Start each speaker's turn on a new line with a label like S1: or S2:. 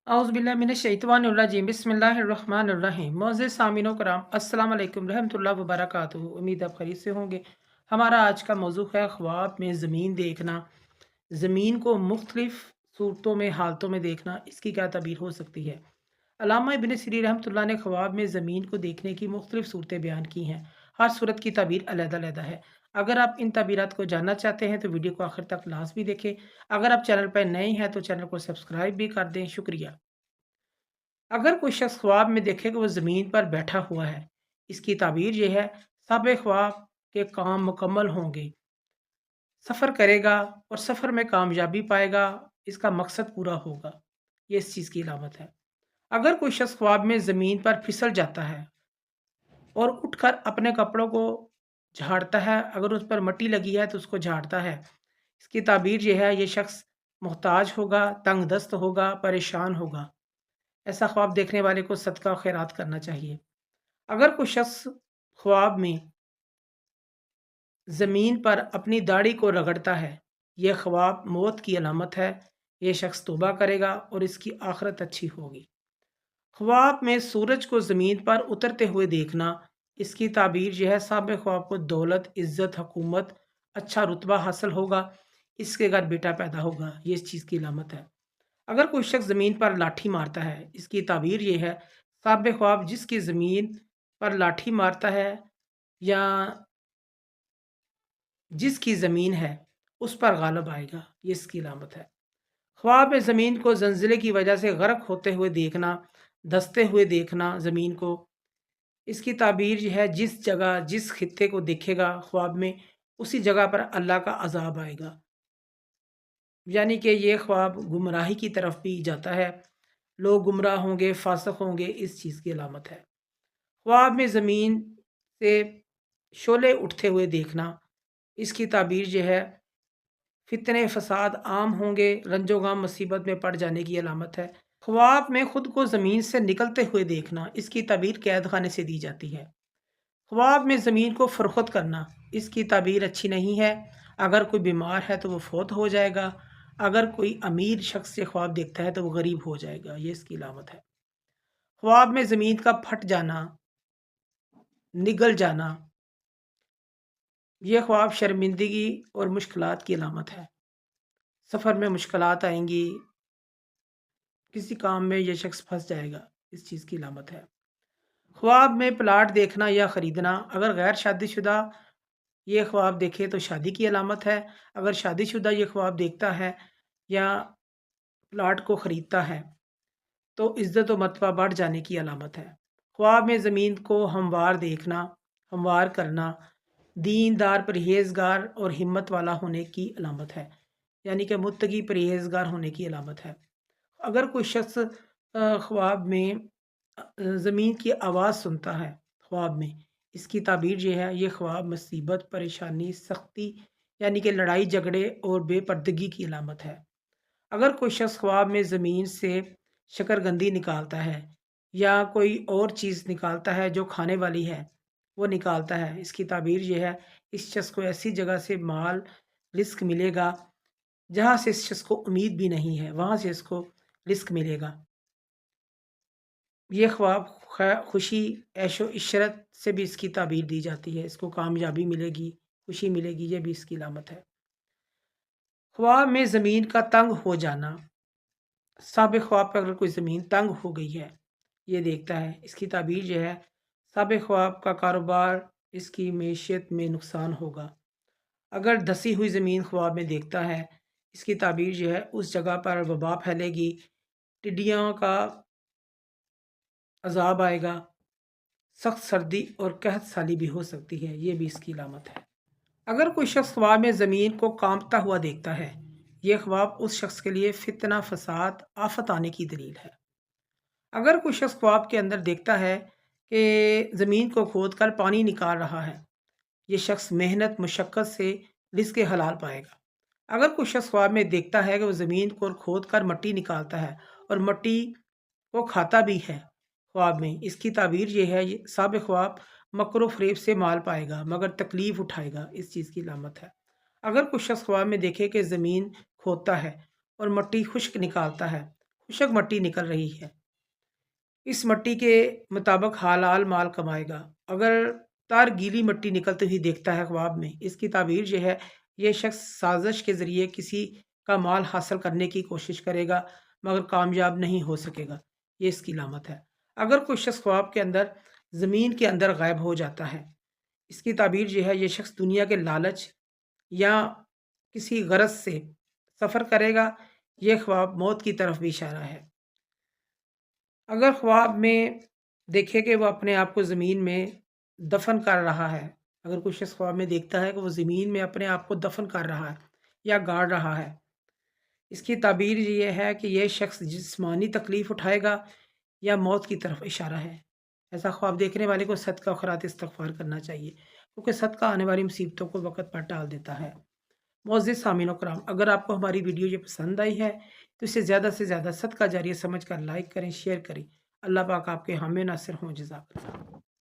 S1: औज़ुबिल्लाहिमिनश्शैतानिर्रजीम बिस्मिल्लाहिर्रहमानिर्रहीम। मोअज़्ज़िज़ सामीनो कराम, अस्सलाम वालेकुम रहमतुल्लाहि व बरकातुहू। उम्मीद आप खैरियत से होंगे। हमारा आज का मौज़ू है ख्वाब में ज़मीन देखना। ज़मीन को मुख्तलिफ़ सूरतों में, हालतों में देखना, इसकी क्या ताबीर हो सकती है। अल्लामा इब्न सीरीन रहमतुल्लाह ने ख्वाब में ज़मीन को देखने की मुख्तलिफ़ सूरतें बयान की हैं। हर सूरत की ताबीर अलग-अलग है। अगर आप इन ताबीरात को जानना चाहते हैं तो वीडियो को आखिर तक लाज़मी देखें। अगर आप चैनल पर नए हैं तो चैनल को सब्सक्राइब भी कर दें। शुक्रिया। अगर कोई शख्स ख्वाब में देखे कि वो ज़मीन पर बैठा हुआ है, इसकी ताबीर ये है, सब ख्वाब के काम मुकम्मल होंगे, सफ़र करेगा और सफ़र में कामयाबी पाएगा, इसका मकसद पूरा होगा। ये इस चीज़ की अलामत है। अगर कोई शख्स ख्वाब में ज़मीन पर फिसल जाता है और उठकर अपने कपड़ों को झाड़ता है, अगर उस पर मिट्टी लगी है तो उसको झाड़ता है, इसकी ताबीर ये है, ये शख्स मोहताज होगा, तंग-दस्त होगा, परेशान होगा। ऐसा ख्वाब देखने वाले को सदका और खैरात करना चाहिए। अगर कोई शख्स ख्वाब में ज़मीन पर अपनी दाढ़ी को रगड़ता है, यह ख्वाब मौत की अलामत है। ये शख्स तौबा करेगा और इसकी आखिरत अच्छी होगी। ख्वाब में सूरज को ज़मीन पर उतरते हुए देखना, इसकी ताबीर यह है, साहिब ख्वाब को दौलत, इज़्ज़त, हुकूमत, अच्छा रुतबा हासिल होगा, इसके घर बेटा पैदा होगा। ये इस चीज़ की अलामत है। अगर कोई शख्स ज़मीन पर लाठी मारता है, इसकी ताबीर ये है, साहिब ख्वाब जिसकी ज़मीन पर लाठी मारता है या जिसकी ज़मीन है, उस पर गालिब आएगा, ये इसकी अलामत है। ख्वाब में ज़मीन को ज़लज़ले की वजह से गर्क होते हुए देखना, धँसते हुए देखना ज़मीन को, इसकी ताबीर ये है, जिस जगह, जिस खित्ते को देखेगा ख्वाब में, उसी जगह पर अल्लाह का अज़ाब आएगा। यानी कि ये ख्वाब गुमराही की तरफ भी जाता है। लोग गुमराह होंगे, फासिक होंगे, इस चीज़ की अलामत है। ख्वाब में ज़मीन से शोले उठते हुए देखना, इसकी ताबीर ये है, फितने फसाद आम होंगे, रंजो-गम मुसीबत में पड़ जाने की अलामत है। ख्वाब में खुद को ज़मीन से निकलते हुए देखना, इसकी ताबीर कैद खाने से दी जाती है। ख्वाब में ज़मीन को फ़रोख्त करना, इसकी ताबीर अच्छी नहीं है। अगर कोई बीमार है तो वो फ़ौत हो जाएगा। अगर कोई अमीर शख्स ये ख्वाब देखता है तो वो गरीब हो जाएगा, ये इसकी अलामत है। ख्वाब में ज़मीन का फट जाना, निगल जाना, ये ख्वाब शर्मिंदगी और मुश्किलात की अलामत है। सफ़र में मुश्किलात आएँगी, किसी काम में ये शख्स फँस जाएगा, इस चीज़ की अलामत है। ख्वाब में प्लाट देखना या ख़रीदना, अगर गैर शादीशुदा ये ख्वाब देखे तो शादी की अलामत है। अगर शादीशुदा ये ख्वाब देखता है या प्लाट को ख़रीदता है तो इज़्ज़त व मर्तबा बढ़ जाने की अलामत है। ख्वाब में ज़मीन को हमवार देखना, हमवार करना, दीनदार, परहेज़गार और हिम्मत वाला होने की अलामत है। यानी कि मुत्तकी, परहेज़गार होने की अलामत है। अगर कोई शख्स ख्वाब में ज़मीन की आवाज़ सुनता है ख्वाब में, इसकी ताबीर ये है, ये ख्वाब मुसीबत, परेशानी, सख्ती यानी कि लड़ाई झगड़े और बेपर्दगी की अलामत है। अगर कोई शख्स ख्वाब में ज़मीन से शकरकंदी निकालता है या कोई और चीज़ निकालता है जो खाने वाली है, वो निकालता है, इसकी ताबीर ये है, इस शख्स को ऐसी जगह से माल, रिज़्क मिलेगा जहाँ से इस शख्स को उम्मीद भी नहीं है, वहाँ से इसको रिज़्क मिलेगा। ये ख्वाब खुशी, ऐशो-इशरत से भी इसकी ताबीर दी जाती है। इसको कामयाबी मिलेगी, खुशी मिलेगी, ये भी इसकी अलामत है। ख्वाब में ज़मीन का तंग हो जाना, साबिक़ ख्वाब पर अगर कोई ज़मीन तंग हो गई है, ये देखता है, इसकी ताबीर ये है, साबिक़ ख्वाब का कारोबार, इसकी मईशत में नुकसान होगा। अगर धँसी हुई ज़मीन ख्वाब में देखता है, इसकी ताबीर ये है, उस जगह पर वबा फैलेगी, टिड्डियों का अज़ाब आएगा, सख्त सर्दी और कहत साली भी हो सकती है, ये भी इसकी अलामत है। अगर कोई शख्स ख्वाब में ज़मीन को कांपता हुआ देखता है, ये ख्वाब उस शख्स के लिए फितना, फसाद, आफत आने की दलील है। अगर कोई शख्स ख्वाब के अंदर देखता है कि ज़मीन को खोद कर पानी निकाल रहा है, ये शख्स मेहनत, मुशक्क़त से रिज़्क़ हलाल पाएगा। अगर कोई शख्स ख्वाब में देखता है कि वो ज़मीन को खोद कर मिट्टी निकालता है और मिट्टी को खाता भी है ख्वाब में, इसकी ताबीर ये है, ये साबिक़ ख्वाब मकर व फ़रेब से माल पाएगा मगर तकलीफ़ उठाएगा, इस चीज़ की अलामत है। अगर कोई शख्स ख्वाब में देखे कि ज़मीन खोदता है और मिट्टी खुश्क निकालता है, खुशक मट्टी निकल रही है, इस मट्टी के मुताबिक हालाल माल कमाएगा। अगर तार गीली मट्टी निकलती हुई देखता है ख्वाब में, इसकी ताबीर ये है, ये शख्स साजिश के ज़रिए किसी का माल हासिल करने की कोशिश करेगा मगर कामयाब नहीं हो सकेगा, ये इसकी लामत है। अगर कोई शख्स ख्वाब के अंदर ज़मीन के अंदर गायब हो जाता है, इसकी ताबीर ये है, ये शख्स दुनिया के लालच या किसी गरज से सफ़र करेगा। ये ख्वाब मौत की तरफ भी इशारा है। अगर ख्वाब में देखे कि वो अपने आप को ज़मीन में दफन कर रहा है, अगर कोई शख्स ख्वाब में देखता है कि वो ज़मीन में अपने आप को दफन कर रहा है या गाड़ रहा है, इसकी ताबीर ये है कि यह शख्स जिस्मानी तकलीफ़ उठाएगा या मौत की तरफ इशारा है। ऐसा ख्वाब देखने वाले को सदका खैरात इस्तिग़फ़ार करना चाहिए, क्योंकि सदका आने वाली मुसीबतों को वक़्त पर टाल देता है। मुअज़्ज़िज़ सामीन व कराम, अगर आपको हमारी वीडियो ये पसंद आई है तो इसे ज़्यादा से ज़्यादा सदका जारिया समझ कर लाइक करें, शेयर करें। अल्लाह पाक आपके हामी नासिर हों। जज़ाकल्लाह।